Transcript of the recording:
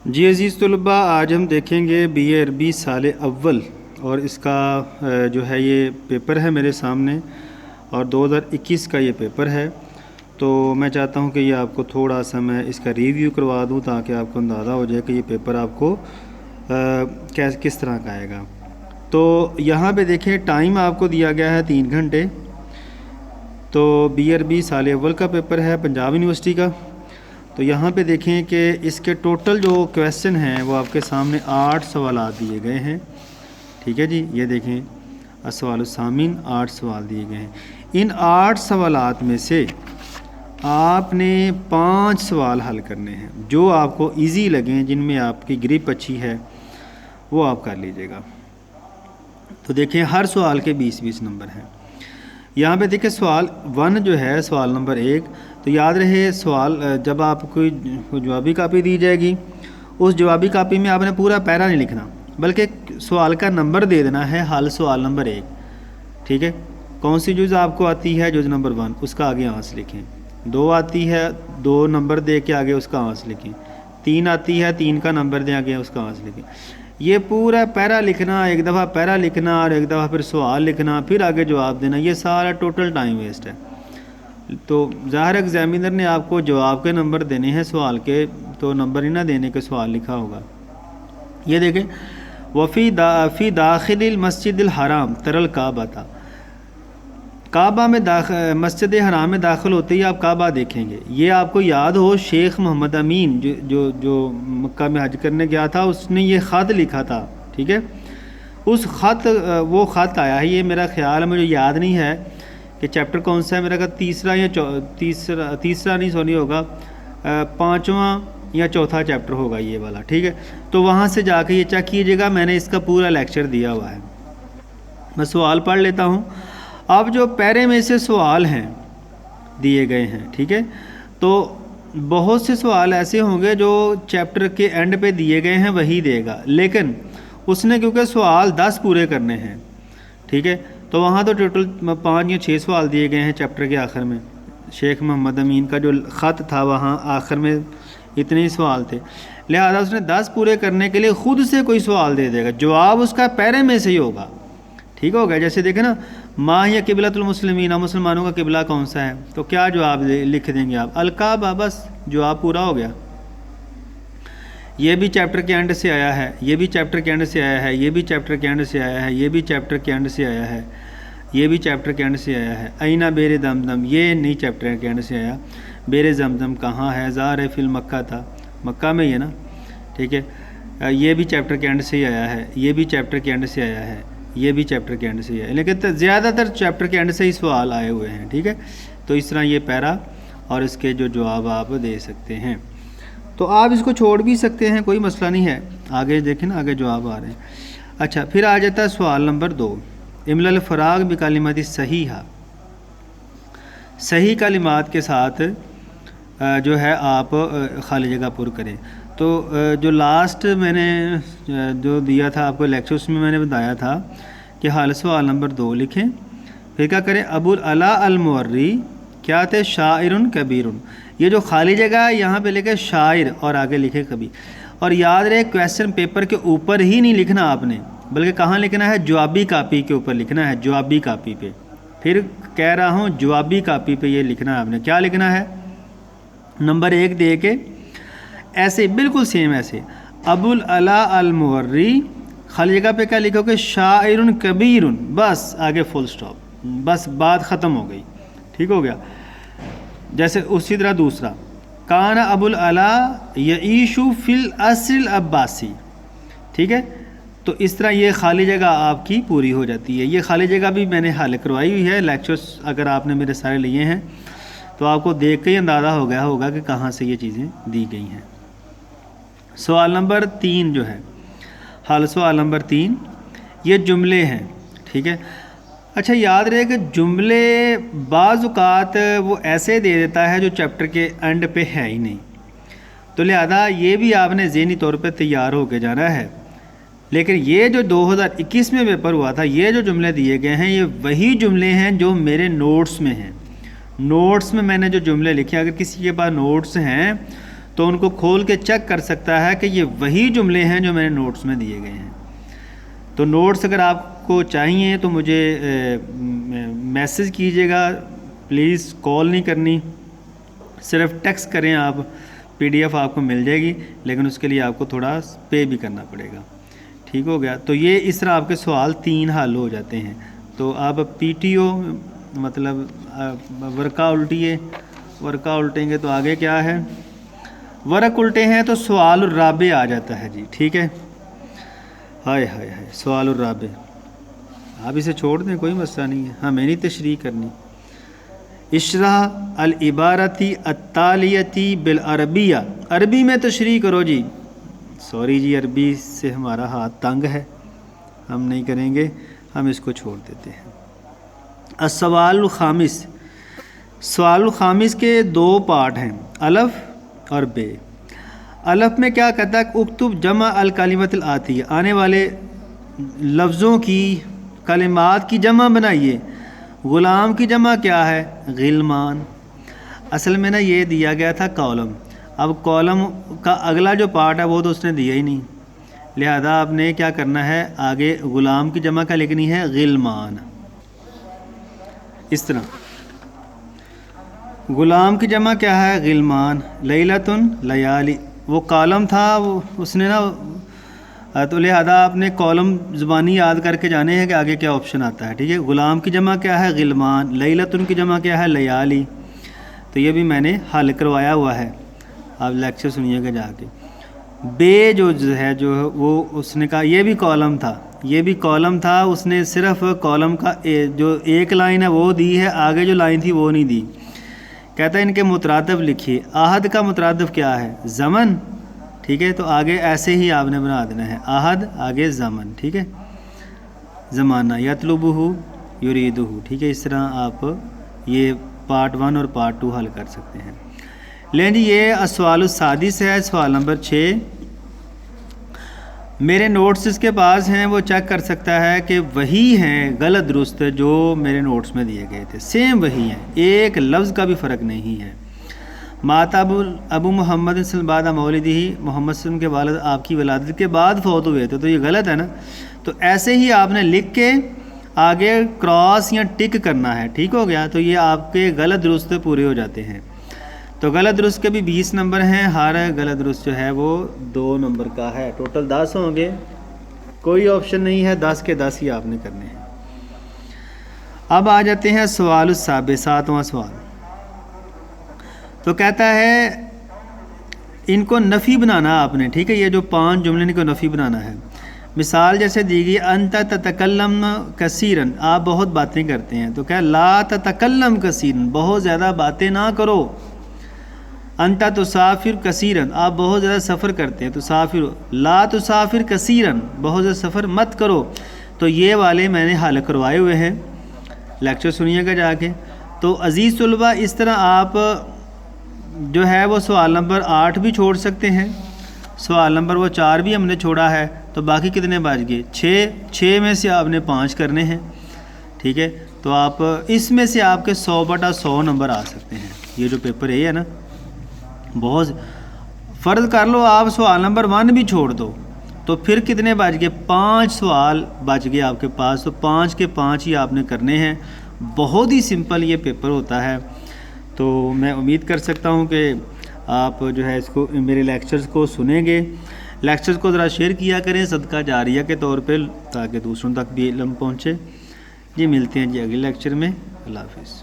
جی عزیز طلباء، آج ہم دیکھیں گے بی اے عربی سال اول، اور اس کا جو ہے یہ پیپر ہے میرے سامنے، اور 2021 کا یہ پیپر ہے۔ تو میں چاہتا ہوں کہ یہ آپ کو تھوڑا سا میں اس کا ریویو کروا دوں تاکہ آپ کو اندازہ ہو جائے کہ یہ پیپر آپ کو کس طرح کا آئے گا۔ تو یہاں پہ دیکھیں ٹائم آپ کو دیا گیا ہے 3 گھنٹے۔ تو بی اے عربی سال اول کا پیپر ہے پنجاب یونیورسٹی کا۔ تو یہاں پہ دیکھیں کہ اس کے ٹوٹل جو کویسچن ہیں وہ آپ کے سامنے 8 سوالات دیے گئے ہیں، ٹھیک ہے جی۔ یہ دیکھیں السوال الثامن، 8 سوال دیے گئے ہیں۔ ان 8 سوالات میں سے آپ نے 5 سوال حل کرنے ہیں جو آپ کو ایزی لگیں، جن میں آپ کی گرپ اچھی ہے، وہ آپ کر لیجئے گا۔ تو دیکھیں ہر سوال کے 20-20 نمبر ہیں۔ یہاں پہ دیکھیں سوال 1 جو ہے، سوال نمبر 1، تو یاد رہے سوال جب آپ کو جوابی کاپی دی جائے گی، اس جوابی کاپی میں آپ نے پورا پیرا نہیں لکھنا، بلکہ سوال کا نمبر دے دینا ہے، حل سوال نمبر 1، ٹھیک ہے۔ کون سی جز آپ کو آتی ہے؟ جز نمبر 1، اس کا آگے آنسر لکھیں۔ 2 آتی ہے، 2 نمبر دے کے آگے اس کا آنسر لکھیں۔ 3 آتی ہے، 3 کا نمبر دے آگے اس کا آنسر لکھیں۔ یہ پورا پیرا لکھنا، ایک دفعہ پیرا لکھنا اور ایک دفعہ پھر سوال لکھنا، پھر آگے جواب دینا، یہ سارا ٹوٹل ٹائم ویسٹ ہے۔ تو ظاہر ایگزامینر نے آپ کو جواب کے نمبر دینے ہیں سوال کے، تو نمبر ہی نہ دینے کے سوال لکھا ہوگا۔ یہ دیکھیں فی داخل المسجد الحرام تر الکعبہ تھا، کعبہ میں مسجد حرام میں داخل ہوتے ہی آپ کعبہ دیکھیں گے۔ یہ آپ کو یاد ہو، شیخ محمد امین جو مکہ میں حج کرنے گیا تھا، اس نے یہ خط لکھا تھا، ٹھیک ہے۔ اس وہ خط آیا ہے، یہ میرا خیال ہے، مجھے یاد نہیں ہے کہ چیپٹر کون سا ہے، میرا تیسرا یا تیسرا نہیں سونی ہوگا، 5واں یا 4تھا چیپٹر ہوگا یہ والا، ٹھیک ہے۔ تو وہاں سے جا کے یہ چیک کیجیے گا، میں نے اس کا پورا لیکچر دیا ہوا ہے۔ میں سوال پڑھ لیتا ہوں۔ اب جو پیرے میں سے سوال ہیں دیے گئے ہیں، ٹھیک ہے، تو بہت سے سوال ایسے ہوں گے جو چیپٹر کے اینڈ پہ دیے گئے ہیں وہی دے گا، لیکن اس نے کیونکہ سوال 10 پورے کرنے ہیں، ٹھیک ہے، تو وہاں تو ٹوٹل 5 یا 6 سوال دیے گئے ہیں چیپٹر کے آخر میں۔ شیخ محمد امین کا جو خط تھا وہاں آخر میں اتنے ہی سوال تھے، لہذا اس نے 10 پورے کرنے کے لیے خود سے کوئی سوال دے دے گا، جواب اس کا پیرے میں سے ہی ہوگا، ٹھیک ہو گیا۔ جیسے دیکھیں نا، ما ہی قبلۃ المسلمین، مسلمانوں کا قبلہ کون سا ہے، تو کیا جواب لکھ دیں گے آپ؟ الکعبہ، بس جواب پورا ہو گیا۔ یہ بھی چیپٹر کے اینڈ سے آیا ہے، یہ بھی چیپٹر کے اینڈ سے آیا ہے، یہ بھی چیپٹر کے اینڈ سے آیا ہے، یہ بھی چیپٹر کے اینڈ سے آیا ہے، یہ بھی چیپٹر کے اینڈ سے آیا ہے۔ اینا بیر دمدم، یہ نہیں چیپٹر کے اینڈ سے آیا۔ بیر زمزم کہاں ہے؟ زار فی المکہ تھا، مکہ میں ہی ہے نا، ٹھیک ہے۔ یہ بھی چیپٹر کے اینڈ سے ہی آیا ہے، یہ بھی چیپٹر کے اینڈ سے آیا ہے، یہ بھی چیپٹر کے اینڈ سے ہی آیا ہے، لیکن زیادہ تر چیپٹر کے اینڈ سے ہی سوال آئے ہوئے ہیں، ٹھیک ہے۔ تو اس طرح یہ پیرا اور اس کے جو جواب آپ دے سکتے ہیں، تو آپ اس کو چھوڑ بھی سکتے ہیں، کوئی مسئلہ نہیں ہے۔ آگے دیکھیں نا، آگے جواب آ رہے ہیں۔ اچھا، پھر آ جاتا ہے سوال نمبر 2، املا الفراغ بکلمات صحیحہ، صحیح کلمات کے ساتھ جو ہے آپ خالی جگہ پر کریں۔ تو جو لاسٹ میں نے جو دیا تھا آپ کو لیکچر، اس میں میں نے بتایا تھا کہ حل سوال نمبر 2 لکھیں، پھر کیا کریں؟ ابو العلا الموری کیا تھے؟ شاعر کبیر۔ یہ جو خالی جگہ ہے یہاں پہ لکھے شاعر اور آگے لکھے کبیر، اور یاد رہے کویسچن پیپر کے اوپر ہی نہیں لکھنا آپ نے، بلکہ کہاں لکھنا ہے؟ جوابی کاپی کے اوپر لکھنا ہے، جوابی کاپی پہ۔ پھر کہہ رہا ہوں جوابی کاپی پہ یہ لکھنا ہے آپ نے۔ کیا لکھنا ہے؟ نمبر 1 دے کے ایسے بالکل سیم ایسے، ابو العلا الموری، خالی جگہ پہ کیا لکھو گے؟ شاعر کبیر، بس آگے فل سٹاپ، بس بات ختم ہو گئی، ٹھیک ہو گیا۔ جیسے اسی طرح دوسرا، کان ابو العلا یعیش فی العصر العباسی، ٹھیک ہے۔ تو اس طرح یہ خالی جگہ آپ کی پوری ہو جاتی ہے۔ یہ خالی جگہ بھی میں نے حل کروائی ہوئی ہے، لیکچرز اگر آپ نے میرے سارے لیے ہیں تو آپ کو دیکھ کے ہی اندازہ ہو گیا ہوگا کہ کہاں سے یہ چیزیں دی گئی ہیں۔ سوال نمبر 3 جو ہے، حل سوال نمبر 3، یہ جملے ہیں، ٹھیک ہے۔ اچھا، یاد رہے کہ جملے بعض اوقات وہ ایسے دے دیتا ہے جو چیپٹر کے اینڈ پہ ہے ہی نہیں، تو لہذا یہ بھی آپ نے ذہنی طور پہ تیار ہو کے جانا ہے۔ لیکن یہ جو 2021 میں پیپر ہوا تھا، یہ جو جملے دیے گئے ہیں یہ وہی جملے ہیں جو میرے نوٹس میں ہیں۔ نوٹس میں نے جو جملے لکھے، اگر کسی کے پاس نوٹس ہیں تو ان کو کھول کے چیک کر سکتا ہے کہ یہ وہی جملے ہیں جو میں نے نوٹس میں دیے گئے ہیں۔ تو نوٹس اگر آپ کو چاہیے تو مجھے میسج کیجیے گا، پلیز کال نہیں کرنی، صرف ٹیکسٹ کریں آپ، پی ڈی ایف آپ کو مل جائے گی، لیکن اس کے لیے آپ کو تھوڑا پے بھی کرنا پڑے گا۔ ٹھیک ہو گیا؟ تو یہ اس طرح آپ کے سوال 3 حل ہو جاتے ہیں۔ تو آپ پی ٹی او مطلب ورقہ الٹیے، ورقہ الٹیں گے تو آگے کیا ہے، ورق الٹے ہیں تو سوال الرابع آ جاتا ہے جی۔ ٹھیک ہے، ہائے ہائے ہائے، سوال الرابع آپ اسے چھوڑ دیں، کوئی مسئلہ نہیں ہے، ہمیں نہیں تشریح کرنی۔ اشرح العبارتی التالیتی بالعربیہ، عربی میں تشریح کرو جی۔ سوری جی، عربی سے ہمارا ہاتھ تنگ ہے، ہم نہیں کریں گے، ہم اس کو چھوڑ دیتے ہیں۔ السوال الخامس، سوال الخامس کے 2 پارٹ ہیں، الف اور بے۔ الف میں کیا کہتا ہے، اکتب جمع الکلمات الآتیہ، آنے والے لفظوں کی، کلمات کی جمع بنائیے۔ غلام کی جمع کیا ہے، غلمان۔ اصل میں نا یہ دیا گیا تھا کالم، اب کالم کا اگلا جو پارٹ ہے وہ تو اس نے دیا ہی نہیں، لہذا آپ نے کیا کرنا ہے، آگے غلام کی جمع کا لکھنی ہے غلمان۔ اس طرح غلام کی جمع کیا ہے، غلمان۔ لیلۃن، لیالی، وہ کالم تھا، وہ اس نے نا، تو لہذا آپ نے کالم زبانی یاد کر کے جانے ہیں کہ آگے کیا آپشن آتا ہے۔ ٹھیک ہے، غلام کی جمع کیا ہے، غلمان۔ لیلۃن کی جمع کیا ہے، لیالی۔ تو یہ بھی میں نے حل کروایا ہوا ہے، آپ لیکچر سنیے گا جا کے۔ بے جو ہے جو وہ اس نے کہا یہ بھی کالم تھا، یہ بھی کالم تھا، اس نے صرف کالم کا جو ایک لائن ہے وہ دی ہے، آگے جو لائن تھی وہ نہیں دی۔ کہتا ہے ان کے مترادف لکھیے۔ آہد کا مترادف کیا ہے، زمن۔ ٹھیک ہے، تو آگے ایسے ہی آپ نے بنا دینا ہے، آہد آگے زمن۔ ٹھیک ہے، زمانہ، یطلبہ یریدہ۔ ٹھیک ہے، اس طرح آپ یہ پارٹ 1 اور پارٹ 2 حل کر سکتے ہیں۔ لیکن جی یہ السوال السادس ہے، سوال نمبر 6۔ میرے نوٹس اس کے پاس ہیں، وہ چیک کر سکتا ہے کہ وہی ہیں غلط درست جو میرے نوٹس میں دیے گئے تھے، سیم وہی ہیں، ایک لفظ کا بھی فرق نہیں ہے۔ مات ابو محمد صلی اللہ علیہ وسلم مولدی، محمد صلی اللہ علیہ وسلم کے والد آپ کی ولادت کے بعد فوت ہوئے تھے، تو یہ غلط ہے نا، تو ایسے ہی آپ نے لکھ کے آگے کراس یا ٹک کرنا ہے۔ ٹھیک ہو گیا؟ تو یہ آپ کے غلط درست پورے ہو جاتے ہیں۔ تو غلط درست کے بھی 20 نمبر ہیں، ہر غلط درست جو ہے وہ 2 نمبر کا ہے، ٹوٹل 10 ہوں گے، کوئی آپشن نہیں ہے، 10 کے 10 ہی آپ نے کرنے ہیں۔ اب آ جاتے ہیں سوال السابع، 7واں سوال۔ تو کہتا ہے ان کو نفی بنانا آپ نے، ٹھیک ہے، یہ جو 5 جملے ان کو نفی بنانا ہے۔ مثال جیسے دی گئی، انت تتکلم کثیرا، آپ بہت باتیں کرتے ہیں، تو کہا لا تتکلم کثیرا، بہت زیادہ باتیں نہ کرو۔ انت تسافر کثیرا، آپ بہت زیادہ سفر کرتے ہیں، تسافر، لا تسافر کثیرا، بہت زیادہ سفر مت کرو۔ تو یہ والے میں نے حل کروائے ہوئے ہیں، لیکچر سنیے گا جا کے۔ تو عزیز طلبہ، اس طرح آپ جو ہے وہ سوال نمبر 8 بھی چھوڑ سکتے ہیں، سوال نمبر وہ 4 بھی ہم نے چھوڑا ہے، تو باقی کتنے بچ گئے، 6 میں سے آپ نے 5 کرنے ہیں۔ ٹھیک ہے، تو آپ اس میں سے آپ کے 100/100 نمبر آ سکتے ہیں۔ یہ جو پیپر ہے نا، بہت فرض کر لو آپ سوال نمبر 1 بھی چھوڑ دو، تو پھر کتنے بچ گئے، 5 سوال بچ گئے آپ کے پاس، تو 5 کے 5 ہی آپ نے کرنے ہیں۔ بہت ہی سمپل یہ پیپر ہوتا ہے، تو میں امید کر سکتا ہوں کہ آپ جو ہے اس کو میرے لیکچرز کو سنیں گے، لیکچرز کو ذرا شیئر کیا کریں صدقہ جاریہ کے طور پہ، تاکہ دوسروں تک بھی علم پہنچے۔ جی ملتے ہیں جی اگلے لیکچر میں، اللہ حافظ۔